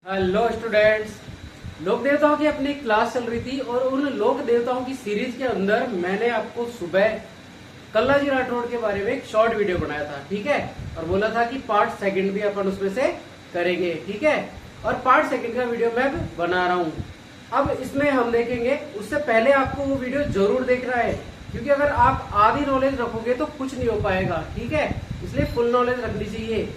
Hello students. लोक देवताओं की अपनी क्लास चल रही थी और उन लोक देवताओं की सीरीज के अंदर मैंने आपको सुबह कल्लाजी राठौड़ के बारे में एक शॉर्ट वीडियो बनाया था, ठीक है। और बोला था कि पार्ट सेकंड भी अपन उसमें से करेंगे, ठीक है। और पार्ट सेकंड का वीडियो मैं बना रहा हूँ। अब इसमें हम देखेंगे, उससे पहले आपको वो वीडियो जरूर देखना है, क्योंकि अगर आप आधी नॉलेज रखोगे तो कुछ नहीं हो पाएगा, ठीक है। इसलिए फुल नॉलेज रखनी चाहिए।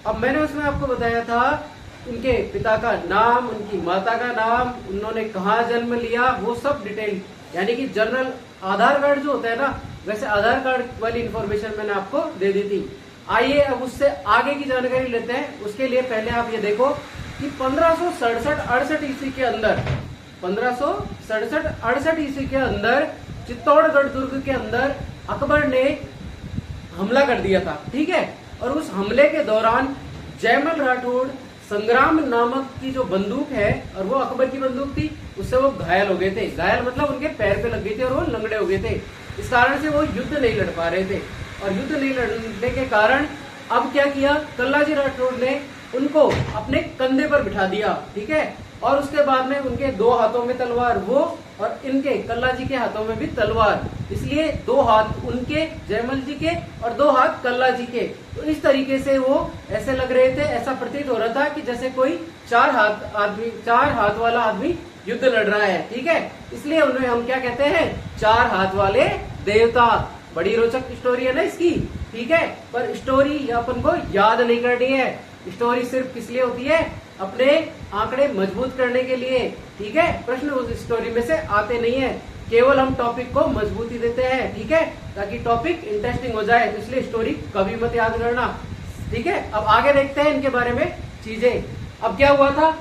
अब मैंने उसमें आपको बताया था उनके पिता का नाम, उनकी माता का नाम, उन्होंने कहाँ जन्म लिया, वो सब डिटेल, यानी कि जनरल आधार कार्ड जो होता है ना, वैसे आधार कार्ड वाली इंफॉर्मेशन मैंने आपको दे दी थी। आइए अब उससे आगे की जानकारी लेते हैं। उसके लिए पहले आप ये देखो कि 1567-68 ईस्वी के अंदर 1567-68 ईस्वी के अंदर चित्तौड़गढ़ दुर्ग के अंदर अकबर ने हमला कर दिया था, ठीक है। और उस हमले के दौरान जयमल राठौड़ संग्राम नामक की जो बंदूक है, और वो अकबर की बंदूक थी, उससे वो घायल हो गए थे। घायल मतलब उनके पैर पे लग गई थी और वो लंगड़े हो गए थे। इस कारण से वो युद्ध नहीं लड़ पा रहे थे। और युद्ध नहीं लड़ने के कारण अब क्या किया, कल्लाजी राठौड़ ने उनको अपने कंधे पर बिठा दिया, ठीक है। और उसके बाद में उनके दो हाथों में तलवार, वो और इनके कल्लाजी के हाथों में भी तलवार, इसलिए दो हाथ उनके जयमल जी के और दो हाथ कल्लाजी के। तो इस तरीके से वो ऐसे लग रहे थे, ऐसा प्रतीत हो रहा था कि जैसे कोई चार हाथ वाला आदमी युद्ध लड़ रहा है, ठीक है। इसलिए उन्हें हम क्या कहते हैं, चार हाथ वाले देवता। बड़ी रोचक स्टोरी है ना इसकी, ठीक है। पर स्टोरी अपन को याद नहीं करनी है। स्टोरी सिर्फ किस लिए होती है, अपने आंकड़े मजबूत करने के लिए, ठीक है। प्रश्न उस स्टोरी में से आते नहीं है, केवल हम टॉपिक को मजबूती देते हैं, ठीक है, ताकि टॉपिक इंटरेस्टिंग हो जाए। इसलिए स्टोरी कभी मत याद करना, ठीक है। अब आगे देखते हैं इनके बारे में चीजें। अब क्या हुआ था,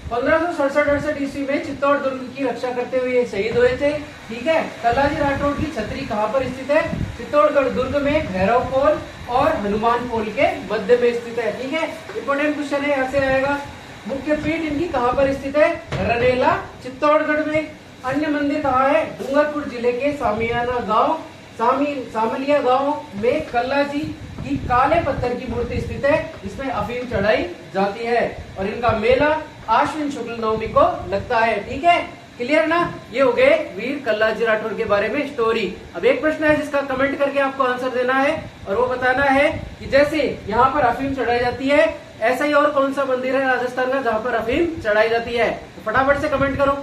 1567-68 ईस्वी में चित्तौड़ दुर्ग की रक्षा करते हुए ये शहीद हुए थे, ठीक है। कल्लाजी राठौड़ की छतरी कहाँ पर स्थित है, चित्तौड़गढ़ दुर्ग में भैरव पोल और हनुमान पोल के मध्य में स्थित है, ठीक है। इंपोर्टेंट क्वेश्चन है, ऐसे आएगा। मुख्य पीठ इनकी कहाँ पर स्थित है, रनेला चित्तौड़गढ़ में। अन्य मंदिर कहाँ है, डूंगरपुर जिले के सामियाना गांव सामलिया गांव में कल्लाजी की काले पत्थर की मूर्ति स्थित है, जिसमें अफीम चढ़ाई जाती है। और इनका मेला आश्विन शुक्ल नवमी को लगता है, ठीक है। क्लियर ना। ये हो गए वीर कल्लाजी राठौड़ के बारे में स्टोरी। अब एक प्रश्न है जिसका कमेंट करके आपको आंसर देना है, और वो बताना है कि जैसे यहाँ पर अफीम चढ़ाई जाती है, ऐसा ही और कौन सा मंदिर है राजस्थान का जहाँ पर अफीम चढ़ाई जाती है। तो फटाफट से कमेंट करो।